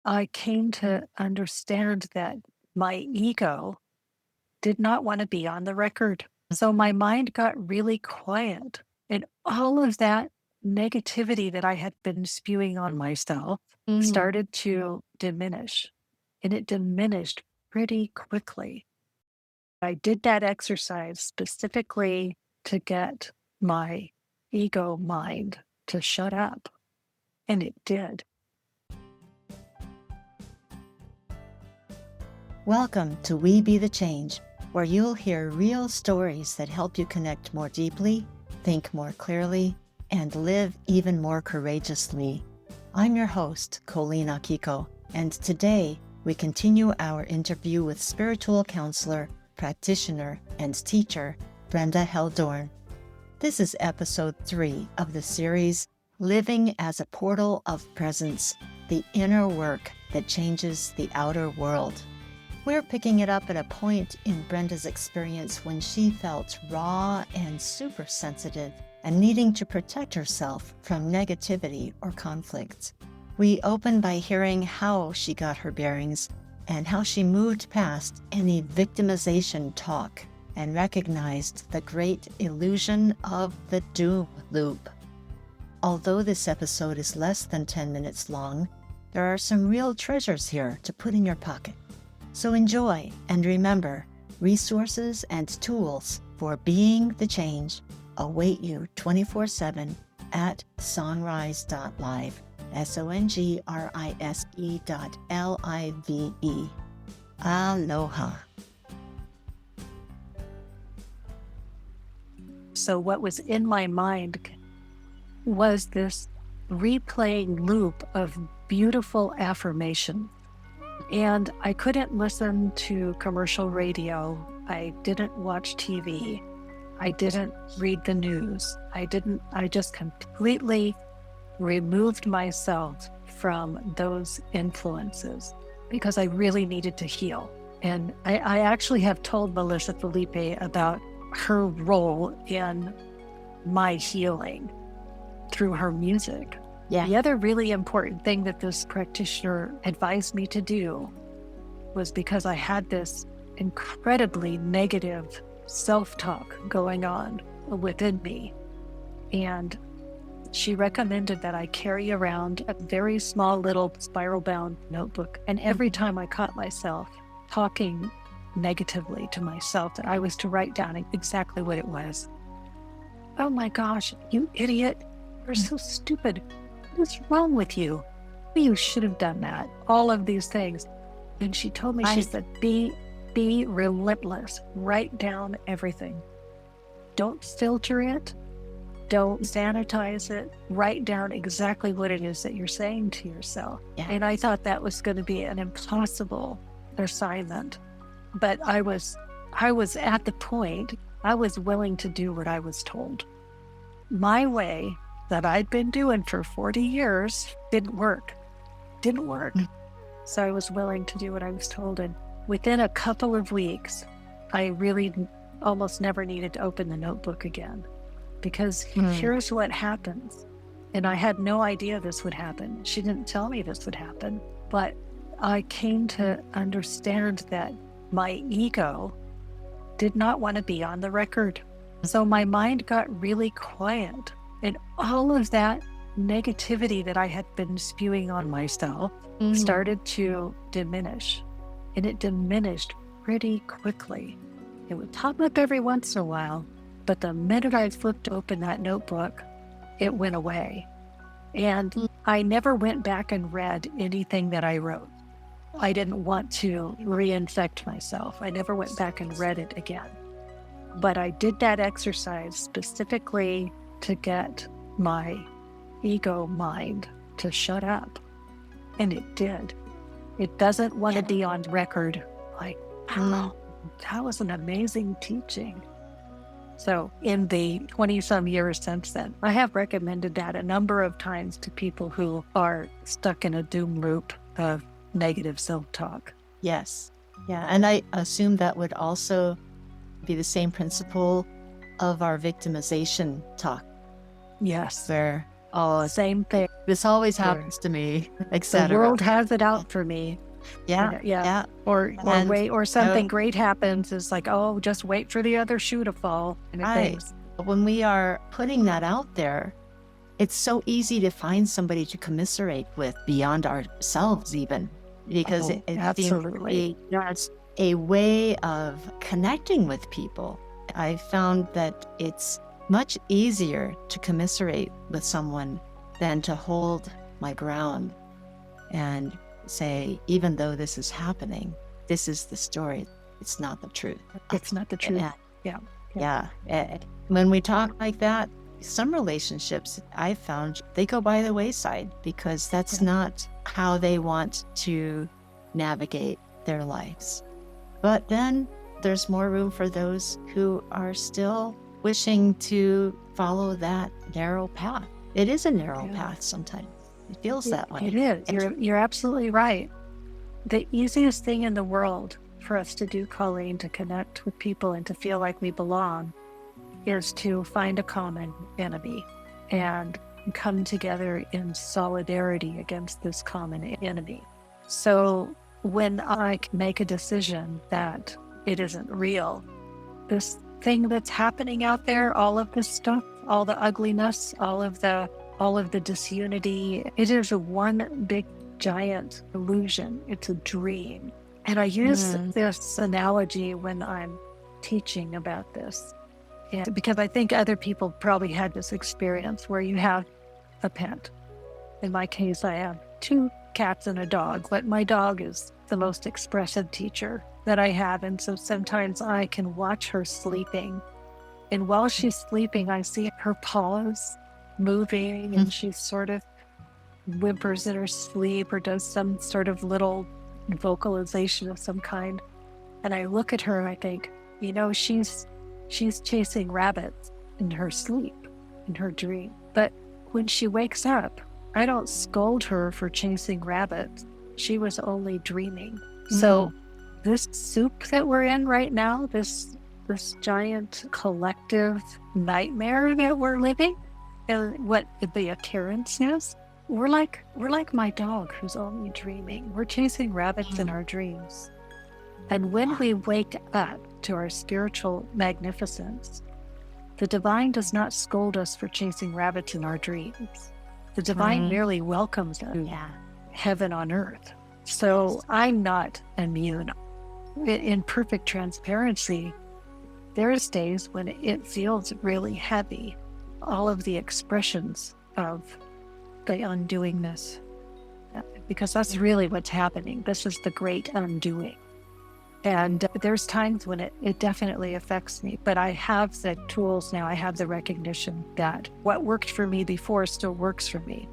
I came to understand that my ego did not want to be on the record. So my mind got really quiet, and all of that negativity that I had been spewing on myself Mm. started to diminish, and it diminished pretty quickly. I did that exercise specifically to get my ego mind to shut up, and it did. Welcome to We Be the Change, where you'll hear real stories that help you connect more deeply, think more clearly, and live even more courageously. I'm your host, Colleen Akiko, and today we continue our interview with spiritual counselor, practitioner, and teacher, Brenda Heldoorn. This is episode 3 of the series, Living as a Portal of Presence, the Inner Work That Changes the Outer World. We're picking it up at a point in Brenda's experience when she felt raw and super sensitive and needing to protect herself from negativity or conflict. We open by hearing how she got her bearings and how she moved past any victimization talk and recognized the great illusion of the doom loop. Although this episode is less than 10 minutes long, there are some real treasures here to put in your pocket. So enjoy, and remember, resources and tools for being the change await you 24/7 at songrise.live, SONGRISE.LIVE. Aloha. So, what was in my mind was this replaying loop of beautiful affirmation. And I couldn't listen to commercial radio. I didn't watch TV. I didn't read the news. I just completely removed myself from those influences because I really needed to heal. And I actually have told Melissa Felipe about her role in my healing through her music. Yeah. The other really important thing that this practitioner advised me to do was because I had this incredibly negative self-talk going on within me. And she recommended that I carry around a very small little spiral-bound notebook. And every time I caught myself talking negatively to myself, that I was to write down exactly what it was. Oh my gosh, you idiot. You're so stupid. What's wrong with you? You should have done that. All of these things. And she told me, she said, be relentless. Write down everything. Don't filter it. Don't sanitize it. Write down exactly what it is that you're saying to yourself. Yeah. And I thought that was going to be an impossible assignment. But I was at the point, I was willing to do what I was told. My way that I'd been doing for 40 years didn't work. So I was willing to do what I was told. And within a couple of weeks, I really almost never needed to open the notebook again. Because here's what happens. And I had no idea this would happen. She didn't tell me this would happen. But I came to understand that my ego did not want to be on the record. So my mind got really quiet. And all of that negativity that I had been spewing on myself started to diminish. And it diminished pretty quickly. It would pop up every once in a while, but the minute I flipped open that notebook, it went away. And I never went back and read anything that I wrote. I didn't want to reinfect myself. I never went back and read it again. But I did that exercise specifically to get my ego mind to shut up. And it did. It doesn't want to be on record. Like, I don't know. That was an amazing teaching. So in the 20-some years since then, I have recommended that a number of times to people who are stuck in a doom loop of negative self-talk. Yes. Yeah. And I assume that would also be the same principle of our victimization talk. Yes. Where Oh, Same thing. this always Or happens to me, the etc. world has it out for me. Yeah, Yeah. yeah. Or And wait, or something great happens. It's like, oh, just wait for the other shoe to fall kind of right. things. When we are putting that out there, it's so easy to find somebody to commiserate with beyond ourselves, even because Oh, it seems to absolutely. be, it's a way of connecting with people. I found that it's much easier to commiserate with someone than to hold my ground and say, even though this is happening, this is the story. It's not the truth. It's not the truth. And Yeah. yeah. When we talk like that, some relationships I found they go by the wayside because that's Yeah. not how they want to navigate their lives. But then there's more room for those who are still wishing to follow that narrow path. It is a narrow Yeah. path sometimes. It feels that way. It is. You're absolutely right. The easiest thing in the world for us to do, Colleen, to connect with people and to feel like we belong, is to find a common enemy and come together in solidarity against this common enemy. So when I make a decision that it isn't real, this thing that's happening out there, all of this stuff, all the ugliness, all of the disunity, it is a one big giant illusion. It's a dream. And I use this analogy when I'm teaching about this. And because I think other people probably had this experience where you have a pet. In my case, I have 2 cats and a dog, but my dog is the most expressive teacher that I have. And so sometimes I can watch her sleeping. And while she's sleeping, I see her paws moving and she sort of whimpers in her sleep or does some sort of little vocalization of some kind. And I look at her and I think, she's chasing rabbits in her sleep, in her dream. But when she wakes up, I don't scold her for chasing rabbits. She was only dreaming. So this soup that we're in right now, this giant collective nightmare that we're living, and what the occurrence is, we're like my dog who's only dreaming. We're chasing rabbits in our dreams. And when we wake up to our spiritual magnificence, the divine does not scold us for chasing rabbits in our dreams. The divine merely welcomes us. Heaven on earth. So I'm not immune. In perfect transparency, there's days when it feels really heavy. All of the expressions of the undoingness, because that's really what's happening. This is the great undoing. And there's times when it definitely affects me, but I have the tools now. I have the recognition that what worked for me before still works for me.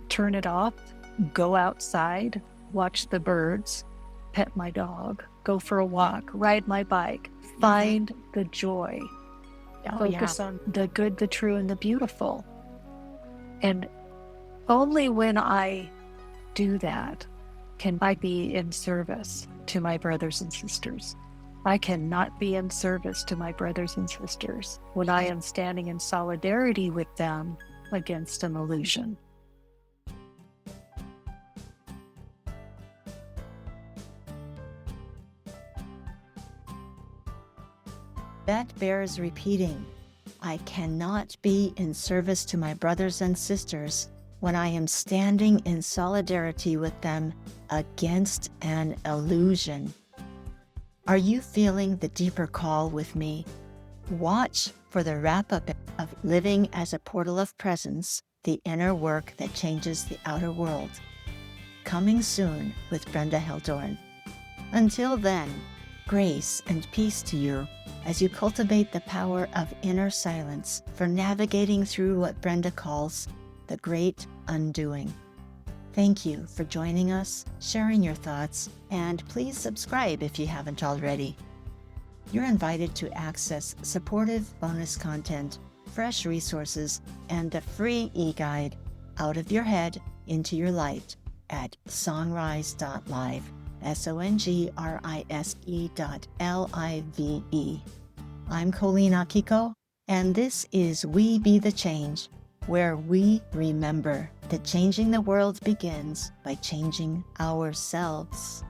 Turn it off, go outside, watch the birds, pet my dog, go for a walk, ride my bike, find the joy, focus on the good, the true, and the beautiful. And only when I do that can I be in service to my brothers and sisters. I cannot be in service to my brothers and sisters when I am standing in solidarity with them against an illusion. That bears repeating. I cannot be in service to my brothers and sisters when I am standing in solidarity with them against an illusion. Are you feeling the deeper call with me? Watch for the wrap-up of Living as a Portal of Presence, the inner work that changes the outer world. Coming soon with Brenda Heldoorn. Until then, grace and peace to you as you cultivate the power of inner silence for navigating through what Brenda calls the great undoing. Thank you for joining us, sharing your thoughts, and please subscribe if you haven't already. You're invited to access supportive bonus content, fresh resources, and the free e-guide, Out of Your Head into Your Light, at songrise.live, songrise.live. I'm Colleen Akiko, and this is We Be the Change, where we remember that changing the world begins by changing ourselves.